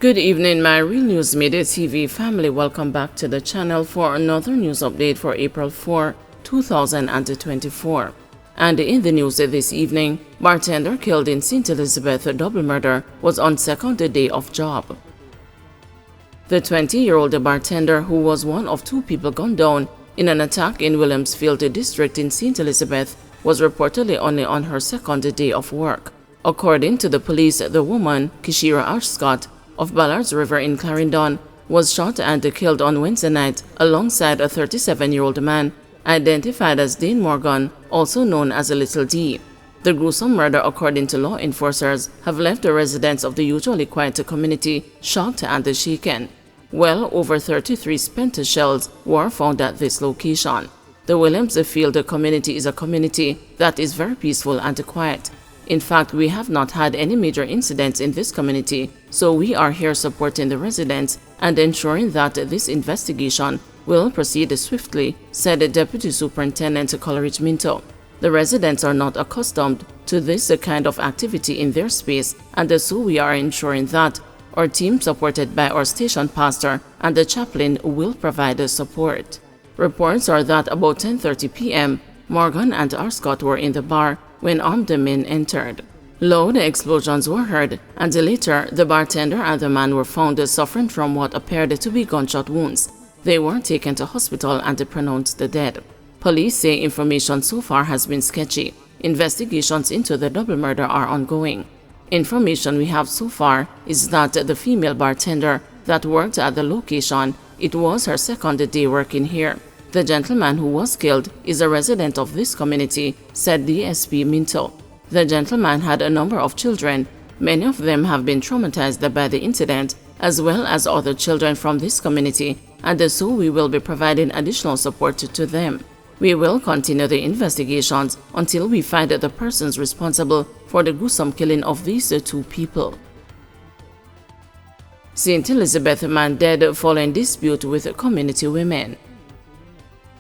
Good evening, my Real News Midday TV family. Welcome back to the channel for another news update for April 4, 2024. And in the news this evening, bartender killed in St. Elizabeth double murder was on second day of job. The 20-year-old bartender, who was one of two people gunned down in an attack in Williamsfield district in St. Elizabeth, was reportedly only on her second day of work. According to the police, the woman, Kishira Ashcott, of Ballards River in Clarendon, was shot and killed on Wednesday night alongside a 37-year-old man identified as Dane Morgan, also known as a Little D. The gruesome murder, according to law enforcers, have left the residents of the usually quiet community shocked and shaken. Well over 33 spent shells were found at this location. The Williamsfield community is a community that is very peaceful and quiet. In fact, we have not had any major incidents in this community, so we are here supporting the residents and ensuring that this investigation will proceed swiftly, said Deputy Superintendent Coleridge Minto. The residents are not accustomed to this kind of activity in their space, and so we are ensuring that our team, supported by our station pastor and the chaplain, will provide the support. Reports are that about 10:30 p.m., Morgan and Arscott were in the bar when armed men entered. Loud explosions were heard, and later the bartender and the man were found suffering from what appeared to be gunshot wounds. They were taken to hospital and pronounced dead. Police say information so far has been sketchy. Investigations into the double murder are ongoing. Information we have so far is that the female bartender that worked at the location, it was her second day working here. The gentleman who was killed is a resident of this community, said DSP Minto. The gentleman had a number of children. Many of them have been traumatized by the incident, as well as other children from this community, and so we will be providing additional support to them. We will continue the investigations until we find the persons responsible for the gruesome killing of these two people. St. Elizabeth man dead following dispute with community women.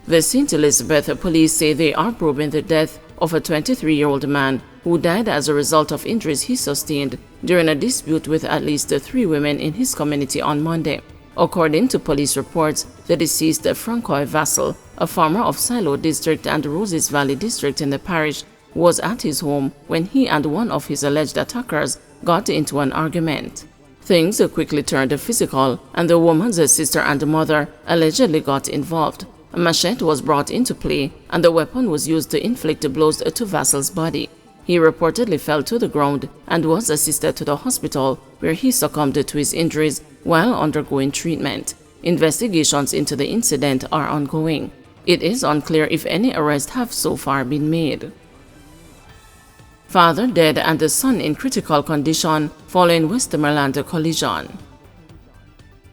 The St. Elizabeth police say they are probing the death of a 23-year-old man who died as a result of injuries he sustained during a dispute with at least 3 women in his community on Monday. According to police reports, the deceased Francois Vassal, a farmer of Silo District and Roses Valley District in the parish, was at his home when he and one of his alleged attackers got into an argument. Things quickly turned physical, and the woman's sister and mother allegedly got involved. A machete was brought into play, and the weapon was used to inflict blows to Vassal's body. He reportedly fell to the ground and was assisted to the hospital, where he succumbed to his injuries while undergoing treatment. Investigations into the incident are ongoing. It is unclear if any arrests have so far been made. Father dead and the son in critical condition following Westmoreland collision.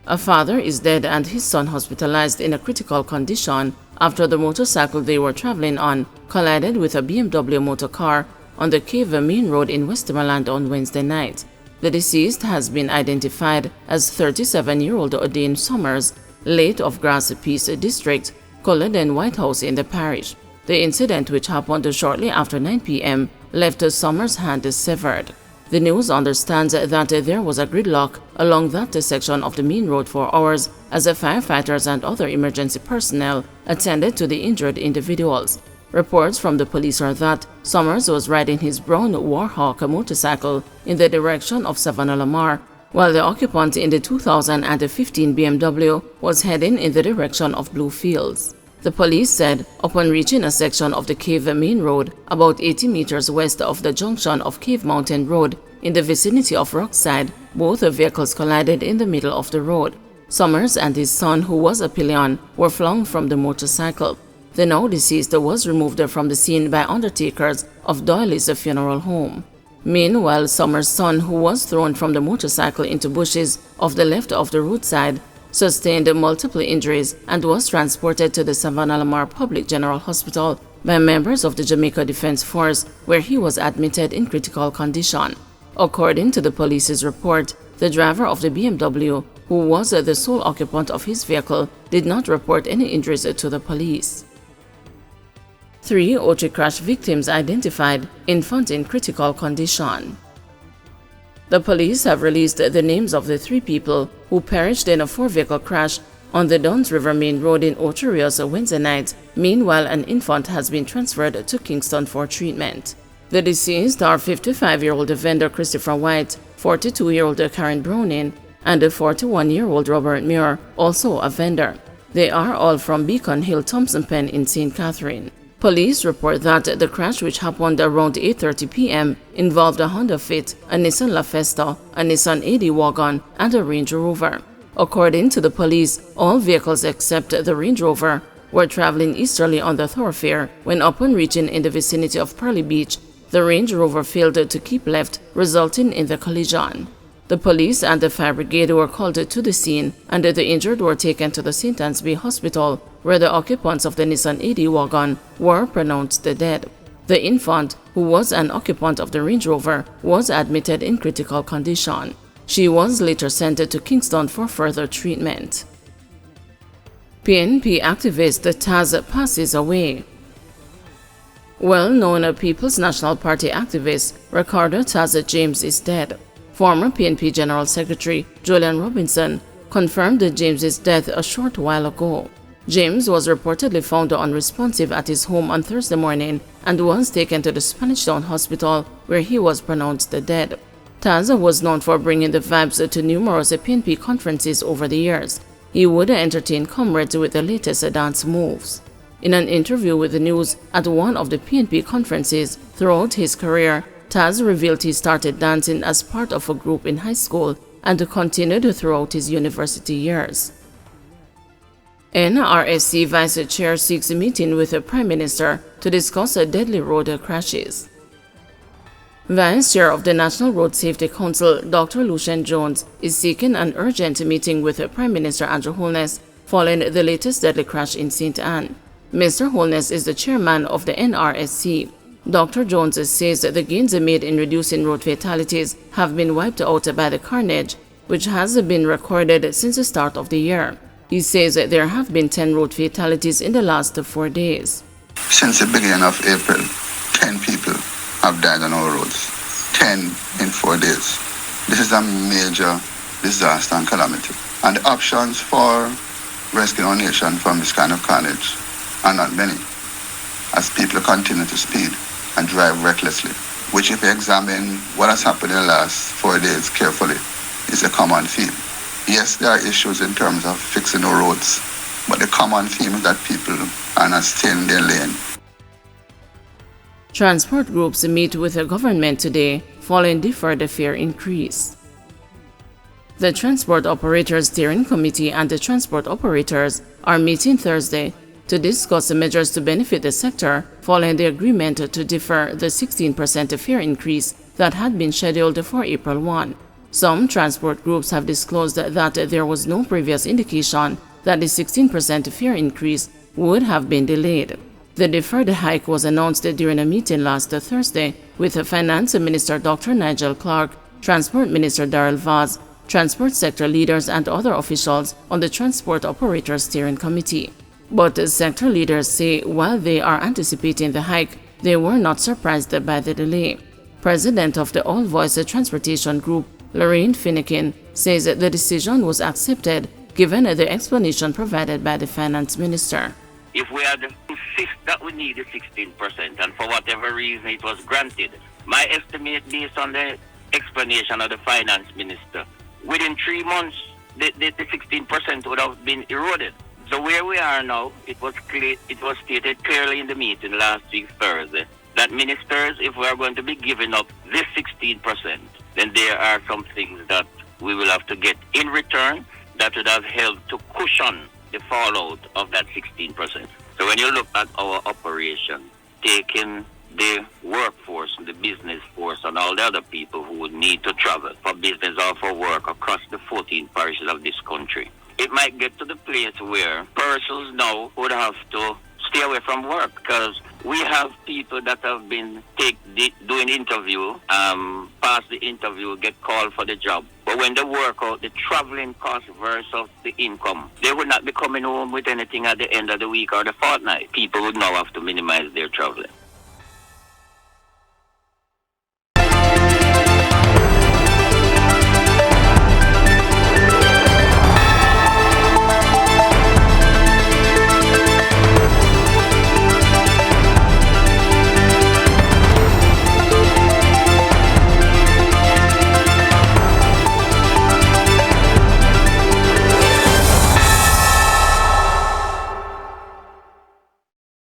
A father is dead and his son hospitalized in a critical condition after the motorcycle they were traveling on collided with a BMW motor car on the Cave Main Road in Westmoreland on Wednesday night. The deceased has been identified as 37-year-old Odin Summers, late of Grass Peace District, Culloden White House in the parish. The incident, which happened shortly after 9 p.m., left Summers' hand severed. The news understands that there was a gridlock along that section of the main road for hours as the firefighters and other emergency personnel attended to the injured individuals. Reports from the police are that Summers was riding his brown Warhawk motorcycle in the direction of Savannah Lamar, while the occupant in the 2015 BMW was heading in the direction of Bluefields. The police said upon reaching a section of the Cave Main Road about 80 meters west of the junction of Cave Mountain Road in the vicinity of Rockside, both vehicles collided in the middle of the road. Summers and his son, who was a pillion, were flung from the motorcycle. The now deceased was removed from the scene by undertakers of Doyley's funeral home. Meanwhile, Summers' son, who was thrown from the motorcycle into bushes off the left of the roadside, sustained multiple injuries and was transported to the Savannah Lamar Public General Hospital by members of the Jamaica Defense Force, where he was admitted in critical condition. According to the police's report, the driver of the BMW, who was the sole occupant of his vehicle, did not report any injuries to the police. 3 auto crash victims identified, infant in critical condition. The police have released the names of the 3 people who perished in a 4-vehicle crash on the Duns River Main Road in Ocho Rios Wednesday night. Meanwhile, an infant has been transferred to Kingston for treatment. The deceased are 55-year-old vendor Christopher White, 42-year-old Karen Browning, and a 41-year-old Robert Muir, also a vendor. They are all from Beacon Hill Thompson Pen in St. Catherine. Police report that the crash, which happened around 8:30 p.m., involved a Honda Fit, a Nissan La Festa, a Nissan AD wagon, and a Range Rover. According to the police, all vehicles except the Range Rover were traveling easterly on the thoroughfare when, upon reaching in the vicinity of Pearly Beach, the Range Rover failed to keep left, resulting in the collision. The police and the fire brigade were called to the scene, and the injured were taken to the St. Anne's Bay Hospital, where the occupants of the Nissan AD wagon were pronounced dead. The infant, who was an occupant of the Range Rover, was admitted in critical condition. She was later sent to Kingston for further treatment. PNP activist Taza passes away. Well-known People's National Party activist Ricardo Taza James is dead. Former PNP General Secretary Julian Robinson confirmed James's death a short while ago. James was reportedly found unresponsive at his home on Thursday morning and was taken to the Spanish Town Hospital, where he was pronounced dead. Taza was known for bringing the vibes to numerous PNP conferences over the years. He would entertain comrades with the latest dance moves. In an interview with the news at one of the PNP conferences throughout his career, Taz revealed he started dancing as part of a group in high school and continued throughout his university years. NRSC Vice Chair seeks a meeting with the Prime Minister to discuss deadly road crashes. Vice Chair of the National Road Safety Council, Dr. Lucien Jones, is seeking an urgent meeting with Prime Minister Andrew Holness following the latest deadly crash in St. Anne. Mr. Holness is the chairman of the NRSC. Dr. Jones says the gains made in reducing road fatalities have been wiped out by the carnage, which has been recorded since the start of the year. He says there have been 10 road fatalities in the last 4 days. Since the beginning of April, 10 people have died on our roads. 10 in 4 days. This is a major disaster and calamity. And the options for rescuing our nation from this kind of carnage are not many, as people continue to speed and drive recklessly, which, if you examine what has happened in the last 4 days carefully, is a common theme. Yes, there are issues in terms of fixing the roads, but the common theme is that people are not staying in their lane. Transport groups meet with the government today following deferred fare increase. The Transport Operators Steering Committee and the transport operators are meeting Thursday to discuss the measures to benefit the sector following the agreement to defer the 16% fare increase that had been scheduled for April 1. Some transport groups have disclosed that there was no previous indication that the 16% fare increase would have been delayed. The deferred hike was announced during a meeting last Thursday with Finance Minister Dr. Nigel Clark, Transport Minister Darrell Vaz, transport sector leaders and other officials on the Transport Operators Steering Committee. But sector leaders say while they are anticipating the hike, they were not surprised by the delay. President of the All Voice Transportation Group, Lorraine Finnegan, says the decision was accepted given the explanation provided by the Finance Minister. If we had insist that we need the 16% and for whatever reason it was granted, my estimate based on the explanation of the Finance Minister, within 3 months the 16% would have been eroded. So where we are now, it was stated clearly in the meeting last week Thursday that ministers, if we are going to be giving up this 16%, then there are some things that we will have to get in return that would have helped to cushion the fallout of that 16%. So when you look at our operation, taking the workforce, the business force, and all the other people who would need to travel for business or for work across the 14 parishes of this country, it might get to the place where persons now would have to stay away from work because we have people that have been doing interview, pass the interview, get called for the job. But when they work out the traveling cost versus the income, they would not be coming home with anything at the end of the week or the fortnight. People would now have to minimize their traveling.